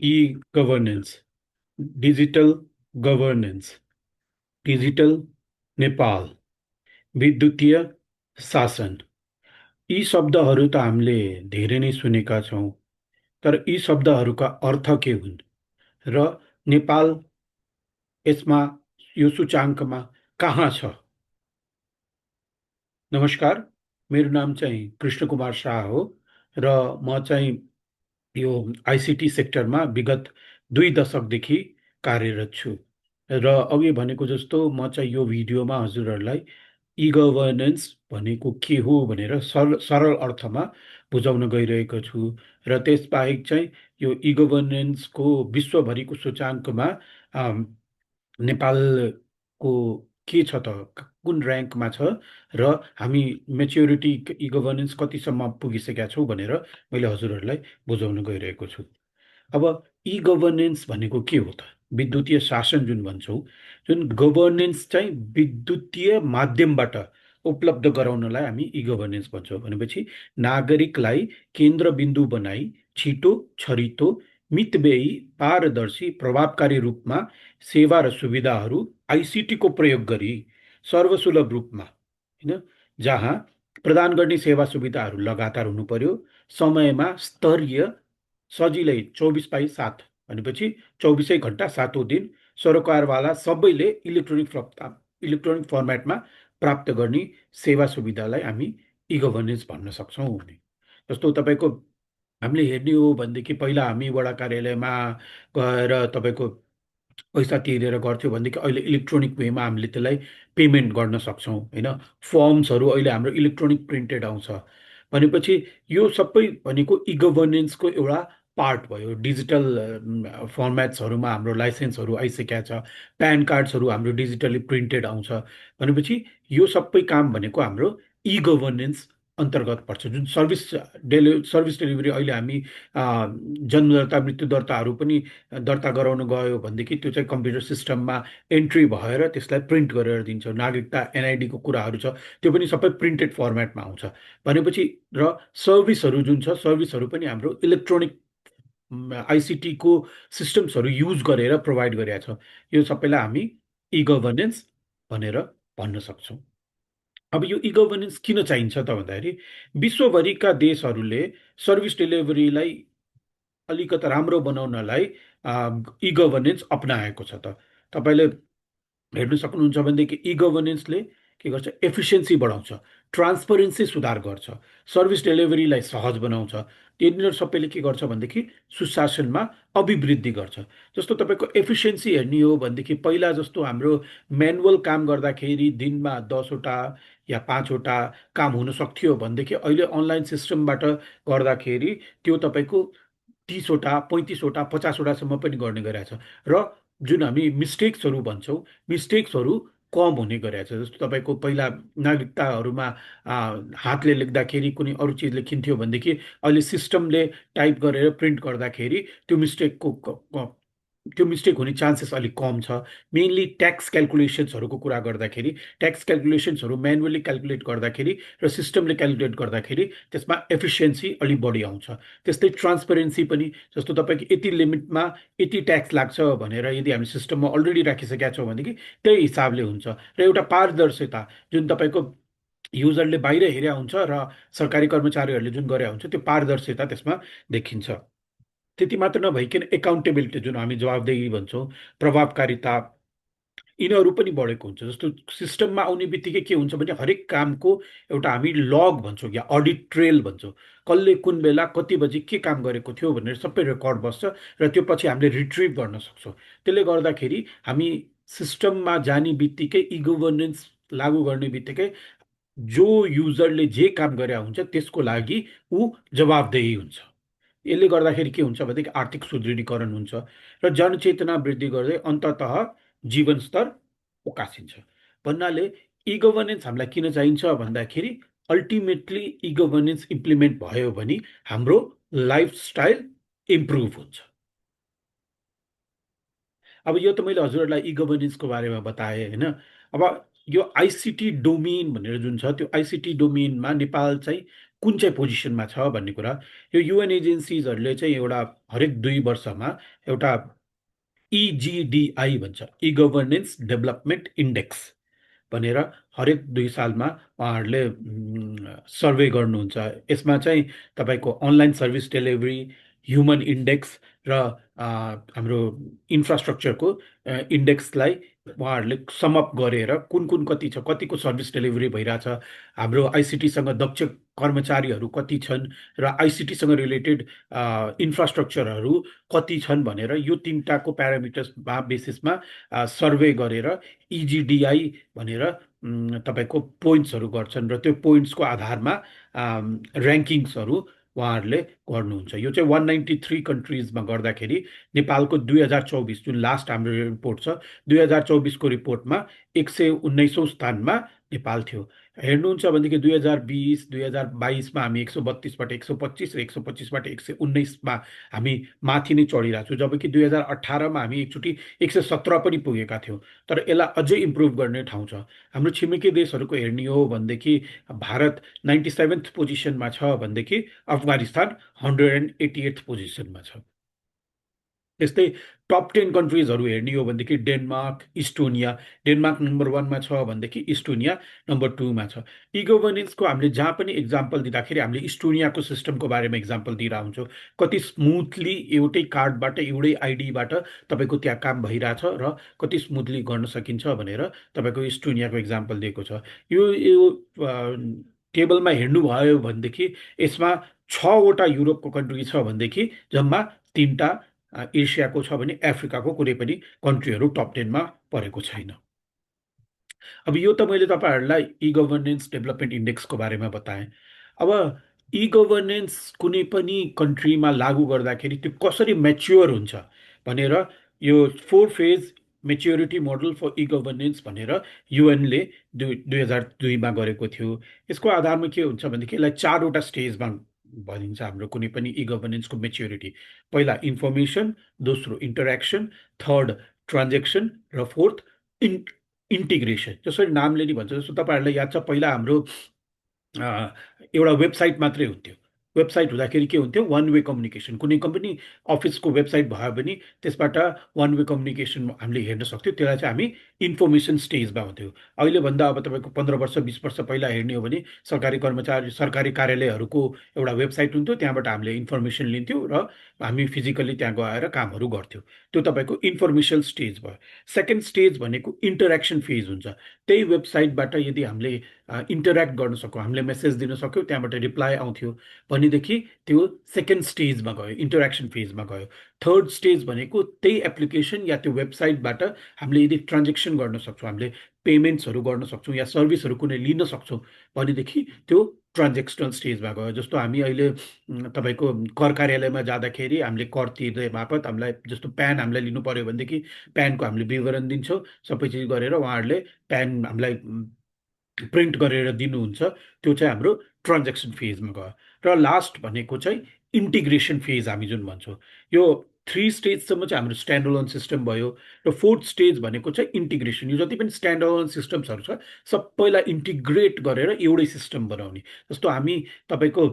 ई governance, digital governance, digital Nepal, विद्युतीय शासन। यी शब्दहरू त हामीले धेरै नै सुनेका छौँ, तर यी शब्दहरूका अर्थ के हुन् र नेपाल यसमा यो सूचाङ्कमा कहाँ छ? नमस्कार, मेरो नाम चाहिँ कृष्ण कुमार शाह हो र म चाहिँ यो आइसिटी सेक्टरमा विगत 2 दशकदेखि कार्यरत छु। र अघि भनेको जस्तो म चाहिँ यो भिडियोमा हजुरहरूलाई ई गभर्नेन्स भनेको के हो भनेर सरल सरल अर्थमा बुझाउन गइरहेको छु। र त्यसबाहेक चाहिँ यो ई गभर्नेन्सको विश्वभरिको सूचाङ्कमा नेपालको के छ त, कुन ऱ्याङ्कमा छ र हामी मेच्योरिटी ई गभर्नेन्स कतिसम्म पुगिसकेका छौँ भनेर मैले हजुरहरूलाई बुझाउन गइरहेको छु। अब ई गभर्नेन्स भनेको के हो त? विद्युतीय शासन जुन भन्छौँ, जुन गभर्नेन्स चाहिँ विद्युतीय माध्यमबाट उपलब्ध गराउनलाई हामी ई गभर्नेन्स भन्छौँ। भनेपछि नागरिकलाई केन्द्रबिन्दु बनाई छिटो, छरितो, मितव्ययी, पारदर्शी, प्रभावकारी रूपमा सेवा र सुविधाहरू आइसिटीको प्रयोग गरी सर्वसुलभ रूपमा, होइन, जहाँ प्रदान गर्ने सेवा सुविधाहरू लगातार हुनु पर्यो, समयमा, स्तरीय, सजिलै 24/7 भनेपछि 24 घण्टा 7 दिन सरोकारवाला सबैले इलेक्ट्रोनिक फर्मेटमा प्राप्त गर्ने सेवा सुविधालाई हामी ई गभर्नेन्स भन्न सक्छौँ भने। जस्तो तपाईँको हामीले हेर्ने हो भनेदेखि पहिला हामी वडा कार्यालयमा गएर तपाईँको पैसा तिरेर गर्थ्यो भनेदेखि अहिले इलेक्ट्रोनिक वेमा हामीले त्यसलाई पेमेन्ट गर्न सक्छौँ, होइन। फर्म्सहरू अहिले हाम्रो इलेक्ट्रोनिक प्रिन्टेड आउँछ भनेपछि यो सबै भनेको ई गभर्नेन्सको एउटा पार्ट भयो। डिजिटल फर्मेट्सहरूमा हाम्रो लाइसेन्सहरू आइसकेका छ, प्यान कार्ड्सहरू हाम्रो डिजिटली प्रिन्टेड आउँछ भनेपछि यो सबै काम भनेको हाम्रो ई गभर्नेन्स अन्तर्गत पर्छ। जुन सर्भिस डेलिभरी अहिले हामी जन्म दर्ता, मृत्यु दर्ताहरू पनि दर्ता गराउन गयो भनेदेखि त्यो चाहिँ कम्प्युटर सिस्टममा एन्ट्री भएर त्यसलाई प्रिन्ट गरेर दिन्छ। नागरिकता एनआइडीको कुराहरू छ, त्यो पनि सबै प्रिन्टेड फर्मेटमा आउँछ भनेपछि। र सर्भिसहरू जुन छ, सर्भिसहरू पनि हाम्रो इलेक्ट्रोनिक आइसिटीको सिस्टम्सहरू युज गरेर प्रोभाइड गरेका छ। यो सबैलाई हामी ई गभर्नेन्स भनेर भन्न सक्छौँ। अब यो ई गभर्नेन्स किन चाहिन्छ त भन्दाखेरि विश्वभरिका देशहरूले सर्भिस डेलिभरीलाई अलिकति राम्रो बनाउनलाई ई गभर्नेन्स अपनाएको छ। त तपाईँले हेर्न सक्नुहुन्छ भनेदेखि ई गभर्नेन्सले के गर्छ? एफिसियन्सी बढाउँछ, ट्रान्सपरेन्सी सुधार गर्छ, सर्भिस डेलिभरीलाई सहज बनाउँछ। यिनीहरू सबैले के गर्छ भनेदेखि सुशासनमा अभिवृद्धि गर्छ। जस्तो तपाईँको एफिसियन्सी हेर्ने हो भनेदेखि पहिला जस्तो हाम्रो म्यानुअल काम गर्दाखेरि दिनमा 10वटा या 5वटा काम हुन सक्थ्यो भनेदेखि अहिले अनलाइन सिस्टमबाट गर्दाखेरि त्यो तपाईँको 30वटा, 35वटा, 50वटासम्म पनि गर्ने गरेछ। र जुन हामी मिस्टेक्सहरू भन्छौँ, मिस्टेक्सहरू कम हुने गरेछ। जस्तो तपाईँको पहिला नागरिकताहरूमा हातले लेख्दाखेरि कुनै अरू चिज लेखिन्थ्यो भनेदेखि अहिले सिस्टमले टाइप गरेर प्रिन्ट गर्दाखेरि त्यो मिस्टेक हुने चान्सेस अलिक कम छ। मेनली ट्याक्स क्यालकुलेसन्सहरूको कुरा गर्दाखेरि ट्याक्स क्यालकुलेसन्सहरू म्यानुअली क्यालकुलेट गर्दाखेरि र सिस्टमले क्यालकुलेट गर्दाखेरि त्यसमा एफिसियन्सी अलिक बढी आउँछ। त्यस्तै ट्रान्सपेरेन्सी पनि, जस्तो तपाईँको यति लिमिटमा यति ट्याक्स लाग्छ भनेर यदि हामी सिस्टममा अलरेडी राखिसकेका छौँ भनेदेखि त्यही हिसाबले हुन्छ। र एउटा पारदर्शिता, जुन तपाईँको युजरले बाहिर हेरेका हुन्छ र सरकारी कर्मचारीहरूले जुन गरे हुन्छ, त्यो पारदर्शिता त्यसमा देखिन्छ। त्यति मात्र नभइकन एकाउन्टेबिलिटी, जुन हामी जवाबदेही भन्छौँ, प्रभावकारिता, यिनीहरू पनि बढेको हुन्छ। जस्तो सिस्टममा आउने बित्तिकै के हुन्छ भने हरेक कामको एउटा हामी लग भन्छौँ या अडिट ट्रेल भन्छौँ। कसले कुन बेला कति बजी के काम गरेको थियो भनेर सबै रेकर्ड बस्छ र त्यो पछि हामीले रिट्रिभ गर्न सक्छौँ। त्यसले गर्दाखेरि हामी सिस्टममा जाने बित्तिकै ई गभर्नेन्स लागू गर्ने बित्तिकै जो युजरले जे काम गरे हुन्छ त्यसको लागि ऊ जवाबदेही हुन्छ। यसले गर्दाखेरि के हुन्छ भनेदेखि आर्थिक सुदृढीकरण हुन्छ र जनचेतना वृद्धि गर्दै अन्ततः जीवन स्तर उकासिन्छ। भन्नाले ई गभर्नेन्स हामीलाई किन चाहिन्छ भन्दाखेरि अल्टिमेटली ई गभर्नेन्स इम्प्लिमेन्ट भयो भने हाम्रो लाइफस्टाइल इम्प्रुभ हुन्छ। अब यो त मैले हजुरहरूलाई ई गभर्नेन्सको बारेमा बताएँ, होइन। अब यो आइसिटी डोमेन भनेर जुन छ, त्यो आइसिटी डोमेनमा नेपाल चाहिँ कुन चाहिँ पोजिसनमा छ भन्ने कुरा। यो युएन एजेन्सिजहरूले चाहिँ एउटा हरेक 2 वर्षमा एउटा इजिडिआई भन्छ, इ गभर्नेन्स डेभलपमेन्ट इन्डेक्स भनेर हरेक 2 सालमा उहाँहरूले सर्वे गर्नुहुन्छ। यसमा चाहिँ तपाईँको online service delivery, human index र हाम्रो इन्फ्रास्ट्रक्चरको इन्डेक्सलाई उहाँहरूले समअप गरेर कुन कुन कति छ, कतिको सर्भिस डेलिभरी भइरहेछ, हाम्रो आइसिटीसँग दक्ष कर्मचारीहरू कति छन् र आइसिटीसँग रिलेटेड इन्फ्रास्ट्रक्चरहरू कति छन् भनेर यो तिनटाको प्यारामिटर्समा बेसिसमा सर्वे गरेर इजिडिआई भनेर तपाईँको पोइन्ट्सहरू गर्छन् र त्यो पोइन्ट्सको आधारमा ऱ्याङ्किङ्सहरू उहाँहरूले गर्नुहुन्छ। यो चाहिँ 193 कन्ट्रिजमा गर्दाखेरि नेपालको 2024 जुन लास्ट हाम्रो रिपोर्ट छ, 2024को रिपोर्टमा 119औँ स्थानमा नेपाल थियो। हेर्नुहुन्छ भनेदेखि 2020 2022मा हामी 132बाट 125 र 125बाट 119मा हामी माथि नै चढिरहेको छौँ, जबकि 2018मा हामी एकचोटि 117 पनि पुगेका थियौँ। तर यसलाई अझै इम्प्रुभ गर्ने ठाउँ छ। हाम्रो छिमेकी देशहरूको हेर्ने हो भनेदेखि भारत 97th पोजिसनमा छ भनेदेखि अफगानिस्तान 188th पोजिसनमा छ। त्यस्तै टप 10 कन्ट्रिजहरू हेर्ने हो भनेदेखि डेनमार्क, इस्टोनिया, डेनमार्क नम्बर 1मा छ भनेदेखि इस्टोनिया नम्बर 2मा छ। इ गभर्नेन्सको हामीले जहाँ पनि इक्जाम्पल दिँदाखेरि हामीले इस्टोनियाको सिस्टमको बारेमा इक्जाम्पल दिइरहेको हुन्छौँ। कति स्मुथली एउटै कार्डबाट एउटै आइडीबाट तपाईँको त्यहाँ काम भइरहेछ र कति स्मुथली गर्न सकिन्छ भनेर तपाईँको इस्टोनियाको इक्जाम्पल दिएको छ। यो यो टेबलमा हेर्नुभयो भनेदेखि यसमा 6वटा युरोपको कन्ट्री छ भनेदेखि जम्मा 3टा एसियाको छ भने अफ्रिकाको कुनै पनि कन्ट्रीहरू टप 10मा परेको छैन। अब यो त मैले तपाईँहरूलाई इ गभर्नेन्स डेभलपमेन्ट इन्डेक्सको बारेमा बताएँ। अब इ गभर्नेन्स कुनै पनि कन्ट्रीमा लागू गर्दाखेरि त्यो कसरी म्याच्योर हुन्छ भनेर यो 4 phase maturity model for e governance भनेर युएनले 2002मा गरेको थियो। यसको आधारमा के हुन्छ भनेदेखि यसलाई 4वटा स्टेजमा भनिन्छ हाम्रो कुनै पनि इ गभर्नेन्सको मेच्योरिटी। पहिला इन्फर्मेसन, दोस्रो इन्टरेक्सन, थर्ड ट्रान्जेक्सन र फोर्थ इन्टिग्रेसन। जसरी नामले नि भन्छ, जस्तो तपाईँहरूलाई याद छ पहिला हाम्रो एउटा वेबसाइट मात्रै हुन्थ्यो। वेबसाइट हुँदाखेरि के हुन्थ्यो, वान वे कम्युनिकेसन। कुनै पनि अफिसको वेबसाइट भयो भने त्यसबाट वान वे कम्युनिकेसन हामीले हेर्न सक्थ्यौँ। त्यसलाई चाहिँ हामी इन्फर्मेसन स्टेजमा हुन्थ्यो। अहिलेभन्दा अब तपाईँको 15 वर्ष 20 वर्ष पहिला हेर्ने हो भने सरकारी कर्मचारी, सरकारी कार्यालयहरूको एउटा वेबसाइट हुन्थ्यो, त्यहाँबाट हामीले इन्फर्मेसन लिन्थ्यौँ र हामी फिजिकली त्यहाँ गएर कामहरू गर्थ्यौँ। त्यो तपाईँको इन्फर्मेसन स्टेज भयो। सेकेन्ड स्टेज भनेको इन्टरेक्सन फेज हुन्छ। त्यही वेबसाइटबाट यदि हामीले इन्टरेक्ट गर्न सक्यौँ, हामीले मेसेज दिन सक्यौँ, त्यहाँबाट रिप्लाई आउँथ्यो भनेदेखि त्यो सेकेन्ड स्टेजमा गयो, इन्टरेक्सन फेजमा गयो। थर्ड स्टेज भनेको त्यही एप्लिकेसन या त्यो वेबसाइटबाट हामीले यदि ट्रान्जेक्सन गर्न सक्छौँ, हामीले पेमेन्ट्सहरू गर्न सक्छौँ या सर्भिसहरू कुनै लिन सक्छौँ भनेदेखि त्यो ट्रान्जेक्सनल स्टेजमा गयो। जस्तो हामी अहिले तपाईँको कर कार्यालयमा जाँदाखेरि हामीले कर तिर्दै बापत हामीलाई जस्तो प्यान हामीलाई लिनु पऱ्यो भनेदेखि प्यानको हामीले विवरण दिन्छौँ, सबै चिज गरेर उहाँहरूले प्यान हामीलाई प्रिन्ट गरेर दिनुहुन्छ। त्यो चाहिँ हाम्रो ट्रान्जेक्सन फेजमा गयो। र लास्ट भनेको चाहिँ इन्टिग्रेसन फेज हामी जुन भन्छौँ। यो 3 स्टेजसम्म चाहिँ हाम्रो स्ट्यान्ड अलोन सिस्टम भयो र फोर्थ स्टेज भनेको चाहिँ इन्टिग्रेसन। यो जति पनि स्ट्यान्ड अलोन सिस्टम्सहरू छ सबैलाई इन्टिग्रेट गरेर एउटै सिस्टम बनाउने। जस्तो हामी तपाईँको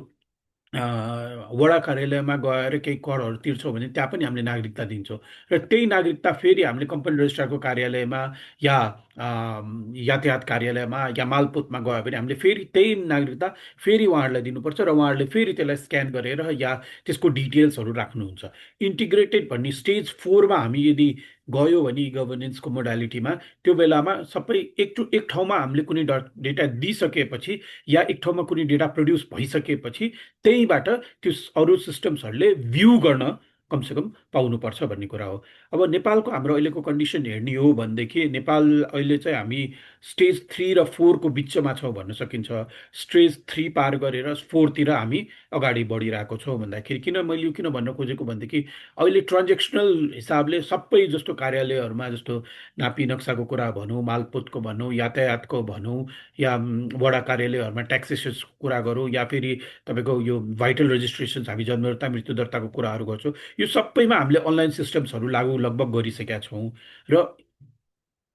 वडा कार्यालयमा गएर केही करहरू तिर्छौँ भने त्यहाँ पनि हामीले नागरिकता दिन्छौँ र त्यही नागरिकता फेरि हामीले कम्पनी रजिस्ट्रारको कार्यालयमा या यातायात कार्यालयमा या मालपोतमा गयो भने हामीले फेरि त्यही नागरिकता फेरि उहाँहरूलाई दिनुपर्छ र उहाँहरूले फेरि त्यसलाई स्क्यान गरेर या त्यसको डिटेल्सहरू राख्नुहुन्छ। इन्टिग्रेटेड भन्ने स्टेज 4मा हामी यदि गयो भने गभर्नेन्सको मोडालिटीमा त्यो बेलामा सबै एक ठाउँमा हामीले कुनै डेटा दिइसकेपछि या एक ठाउँमा कुनै डेटा प्रड्युस भइसकेपछि त्यहीबाट त्यो अरू सिस्टम्सहरूले भ्यू गर्न कमसेकम पाउनुपर्छ भन्ने कुरा हो। अब नेपालको हाम्रो अहिलेको कन्डिसन हेर्ने हो भनेदेखि नेपाल अहिले चाहिँ हामी स्टेज 3 र 4को बिचमा छौँ भन्न सकिन्छ। स्टेज 3 पार गरेर 4तिर हामी अगाडि बढिरहेको छौँ भन्दाखेरि किन मैले यो किन भन्न खोजेको भनेदेखि अहिले ट्रान्जेक्सनल हिसाबले सबै जस्तो कार्यालयहरूमा जस्तो नापी नक्साको कुरा भनौँ, मालपोतको भनौँ, यातायातको भनौँ या वडा कार्यालयहरूमा ट्याक्सेसको कुरा गरौँ या फेरि तपाईँको यो भाइटल रेजिस्ट्रेसन हामी जन्म दर्ता मृत्यु दर्ताको कुराहरू गर्छौँ, यो सबैमा हामीले अनलाइन सिस्टम्सहरू लागू लगभग गरिसकेका छौँ। र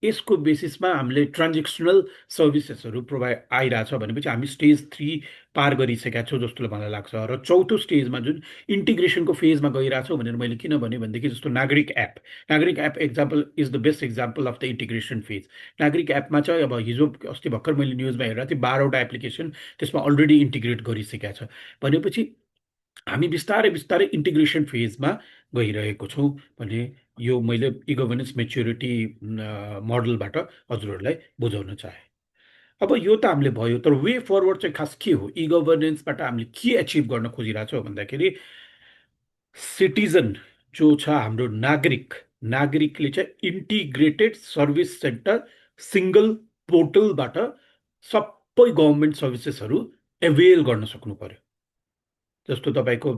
यसको बेसिसमा हामीले ट्रान्जेक्सनल सर्भिसेसहरू प्रोभाइड आइरहेछ भनेपछि हामी स्टेज 3 पार गरिसकेका छौँ जस्तो मलाई लाग्छ। र चौथो स्टेजमा जुन इन्टिग्रेसनको फेजमा गइरहेछौँ भनेर मैले किन भनेदेखि जस्तो नागरिक app example is the best example of the integration phase. नागरिक एपमा चाहिँ अब हिजो अस्ति भर्खर मैले न्युजमा हेरेर थिएँ 12वटा एप्लिकेसन त्यसमा अलरेडी इन्टिग्रेट गरिसकेका छ भनेपछि हामी बिस्तारै बिस्तारै इन्टिग्रेसन फेजमा गइरहेको छौँ भने यो मैले इ गभर्नेन्स मेच्योरिटी मोडलबाट हजुरहरूलाई बुझाउन चाहेँ। अब यो त हामीले भयो, तर वे फरवर्ड चाहिँ खास के हो, इ गभर्नेन्सबाट हामीले के एचिभ गर्न खोजिरहेछौँ भन्दाखेरि सिटिजन जो छ हाम्रो नागरिकले चाहिँ इन्टिग्रेटेड सर्भिस सेन्टर सिङ्गल पोर्टलबाट सबै गभर्मेन्ट सर्भिसेसहरू एभेल गर्न सक्नु पर्यो। जस्तो तपाईँको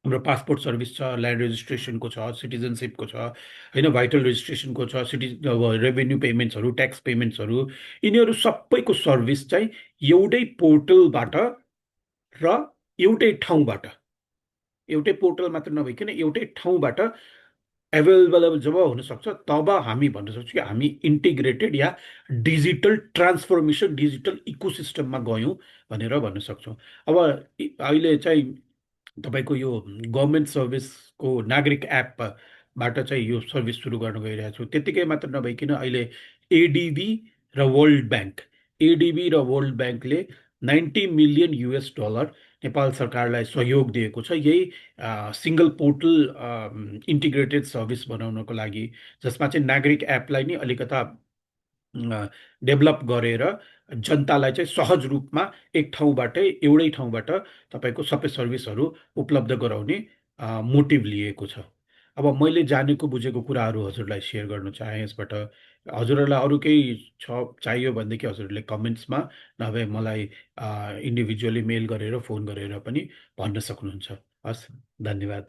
हाम्रो पासपोर्ट सर्भिस छ, ल्यान्ड रेजिस्ट्रेसनको छ, सिटिजनसिपको छ, होइन, भाइटल रेजिस्ट्रेसनको छ, रेभेन्यू पेमेन्ट्सहरू, ट्याक्स पेमेन्ट्सहरू, यिनीहरू सबैको सर्भिस चाहिँ एउटै पोर्टलबाट र एउटै पोर्टल मात्र नभइकन एउटै ठाउँबाट एभाइलेबल जब हुनसक्छ तब हामी भन्न सक्छौँ कि हामी इन्टिग्रेटेड या डिजिटल ट्रान्सफर्मेसन, डिजिटल इकोसिस्टममा गयौँ भनेर भन्न सक्छौँ। अब अहिले चाहिँ तपाईँको यो गभर्मेन्ट सर्भिसको नागरिक एपबाट चाहिँ यो सर्भिस सुरु गर्न गइरहेको छु। त्यत्तिकै मात्र नभइकन अहिले एडिबी र वर्ल्ड ब्याङ्क एडिबी र वर्ल्ड ब्याङ्कले $90 मिलियन नेपाल सरकारलाई सहयोग दिएको छ यही सिङ्गल पोर्टल इन्टिग्रेटेड सर्भिस बनाउनको लागि, जसमा चाहिँ नागरिक एपलाई नि अलिकता डेभलप गरेर जनतालाई चाहिँ सहज रूपमा एउटै ठाउँबाट तपाईँको सबै सर्भिसहरू उपलब्ध गराउने मोटिभ लिएको छ। अब मैले जानेको बुझेको कुराहरू हजुरलाई सेयर गर्न चाहेँ यसबाट। हजुरहरूलाई अरू केही चाहियो भनेदेखि हजुरहरूले कमेन्ट्समा नभए मलाई इन्डिभिजुअली मेल गरेर फोन गरेर पनि भन्न सक्नुहुन्छ। हस्, धन्यवाद।